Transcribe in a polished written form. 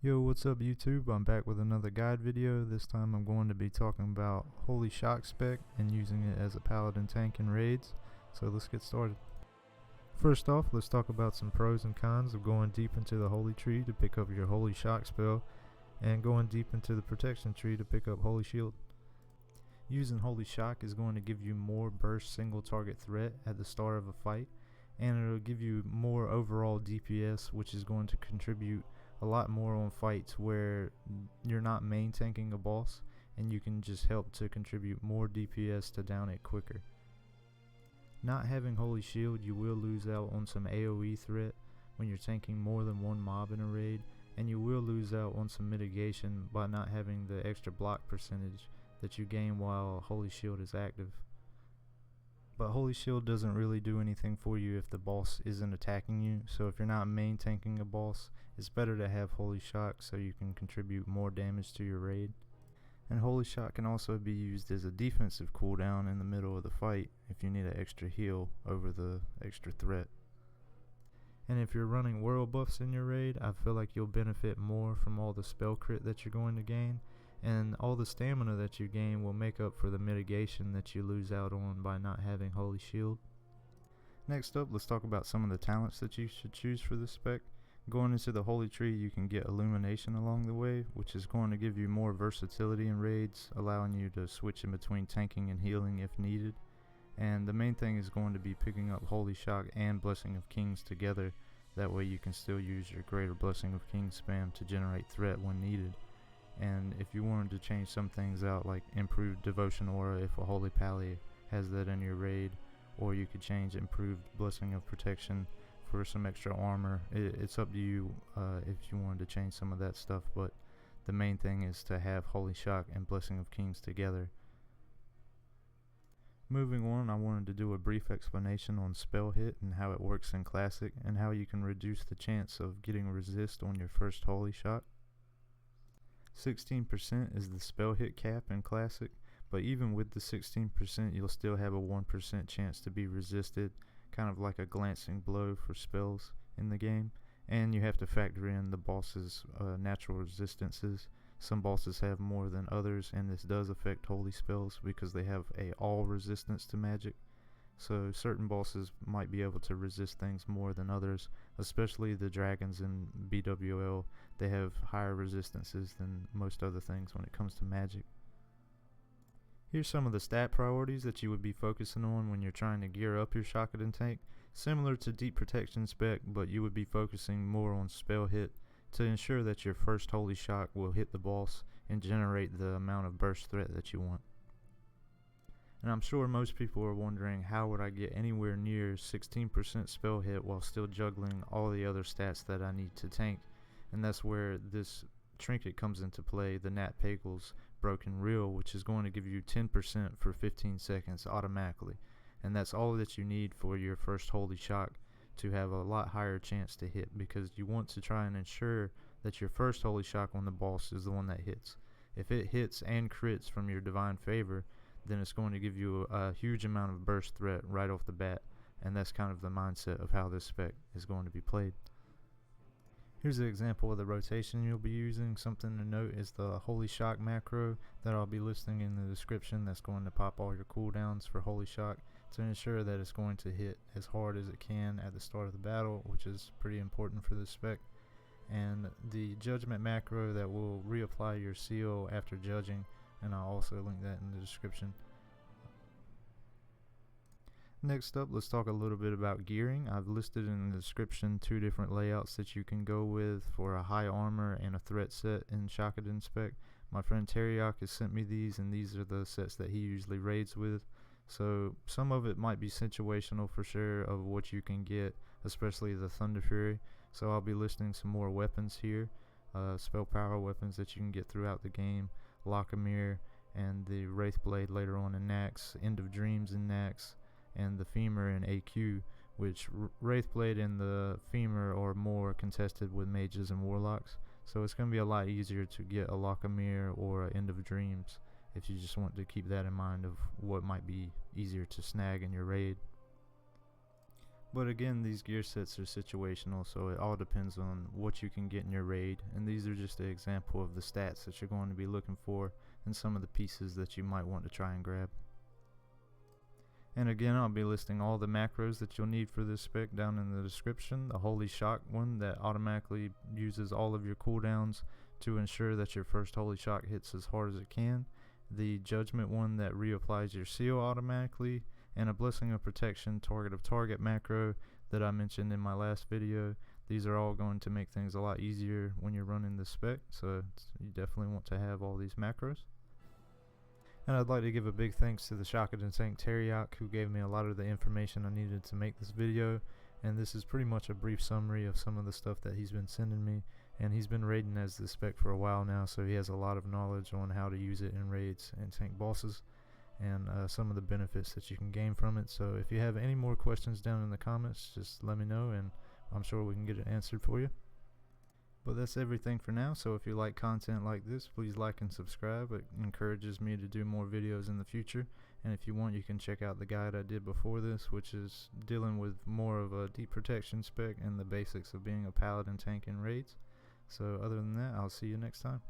Yo, what's up YouTube? I'm back with another guide video. This time I'm going to be talking about Holy Shock spec and using it as a paladin tank in raids. So let's get started. First off, let's talk about some pros and cons of going deep into the Holy Tree to pick up your Holy Shock spell and going deep into the Protection Tree to pick up Holy Shield. Using Holy Shock is going to give you more burst single target threat at the start of a fight, and it'll give you more overall DPS, which is going to contribute a lot more on fights where you're not main tanking a boss, and you can just help to contribute more DPS to down it quicker. Not having Holy Shield, you will lose out on some AoE threat when you're tanking more than one mob in a raid, and you will lose out on some mitigation by not having the extra block percentage that you gain while Holy Shield is active. But Holy Shield doesn't really do anything for you if the boss isn't attacking you, so if you're not main tanking a boss, it's better to have Holy Shock so you can contribute more damage to your raid. And Holy Shock can also be used as a defensive cooldown in the middle of the fight if you need an extra heal over the extra threat. And if you're running world buffs in your raid, I feel like you'll benefit more from all the spell crit that you're going to gain, and all the stamina that you gain will make up for the mitigation that you lose out on by not having Holy Shield. Next up, let's talk about some of the talents that you should choose for this spec. Going into the Holy Tree, you can get Illumination along the way, which is going to give you more versatility in raids, allowing you to switch in between tanking and healing if needed. And the main thing is going to be picking up Holy Shock and Blessing of Kings together. That way you can still use your Greater Blessing of Kings spam to generate threat when needed. And if you wanted to change some things out, like improved Devotion Aura if a Holy Pagle has that in your raid, or you could change improved Blessing of Protection for some extra armor, it's up to you if you wanted to change some of that stuff, but the main thing is to have Holy Shock and Blessing of Kings together. Moving on, I wanted to do a brief explanation on spell hit and how it works in Classic, and how you can reduce the chance of getting resist on your first Holy Shock. 16% is the spell hit cap in Classic, but even with the 16% you'll still have a 1% chance to be resisted, kind of like a glancing blow for spells in the game. And you have to factor in the boss's natural resistances. Some bosses have more than others, and this does affect holy spells because they have a all resistance to magic. So certain bosses might be able to resist things more than others, especially the dragons in BWL. They have higher resistances than most other things when it comes to magic. Here's some of the stat priorities that you would be focusing on when you're trying to gear up your Shockadin tank. Similar to Deep Protection spec, but you would be focusing more on spell hit to ensure that your first Holy Shock will hit the boss and generate the amount of burst threat that you want. And I'm sure most people are wondering, how would I get anywhere near 16% spell hit while still juggling all the other stats that I need to tank? And that's where this trinket comes into play, the Nat Pagle's Broken Reel, which is going to give you 10% for 15 seconds automatically. And that's all that you need for your first Holy Shock to have a lot higher chance to hit, because you want to try and ensure that your first Holy Shock on the boss is the one that hits. If it hits and crits from your Divine Favor, then it's going to give you a huge amount of burst threat right off the bat, and that's kind of the mindset of how this spec is going to be played. Here's an example of the rotation you'll be using. Something to note is the Holy Shock macro that I'll be listing in the description, that's going to pop all your cooldowns for Holy Shock to ensure that it's going to hit as hard as it can at the start of the battle, which is pretty important for this spec. And the Judgement Macro that will reapply your seal after judging, and I'll also link that in the description. Next up, let's talk a little bit about gearing. I've listed in the description 2 different layouts that you can go with for a high armor and a threat set in Shockadin spec. My friend Teriak has sent me these, and these are the sets that he usually raids with. So some of it might be situational for sure of what you can get, especially the Thunder Fury. So I'll be listing some more weapons here, spell power weapons that you can get throughout the game. Lockamere and the Wraithblade later on in Nax, End of Dreams in Nax, and the Femur in AQ, which Wraithblade and the Femur are more contested with mages and warlocks, so it's going to be a lot easier to get a Lockamere or an End of Dreams if you just want to keep that in mind of what might be easier to snag in your raid. But again, these gear sets are situational, so it all depends on what you can get in your raid, and these are just an example of the stats that you're going to be looking for and some of the pieces that you might want to try and grab. And again, I'll be listing all the macros that you'll need for this spec down in the description. The Holy Shock one that automatically uses all of your cooldowns to ensure that your first Holy Shock hits as hard as it can. The Judgement one that reapplies your seal automatically, and a Blessing of Protection target of target macro that I mentioned in my last video. These are all going to make things a lot easier when you're running this spec, so you definitely want to have all these macros. And I'd like to give a big thanks to the Shockadin Tank Teriyaki, who gave me a lot of the information I needed to make this video, and this is pretty much a brief summary of some of the stuff that he's been sending me. And he's been raiding as this spec for a while now, so he has a lot of knowledge on how to use it in raids and tank bosses, and some of the benefits that you can gain from it. So if you have any more questions down in the comments, just let me know and I'm sure we can get it answered for you. But that's everything for now, so if you like content like this, please like and subscribe. It encourages me to do more videos in the future, and if you want, you can check out the guide I did before this, which is dealing with more of a deep protection spec and the basics of being a paladin tank in raids. So other than that, I'll see you next time.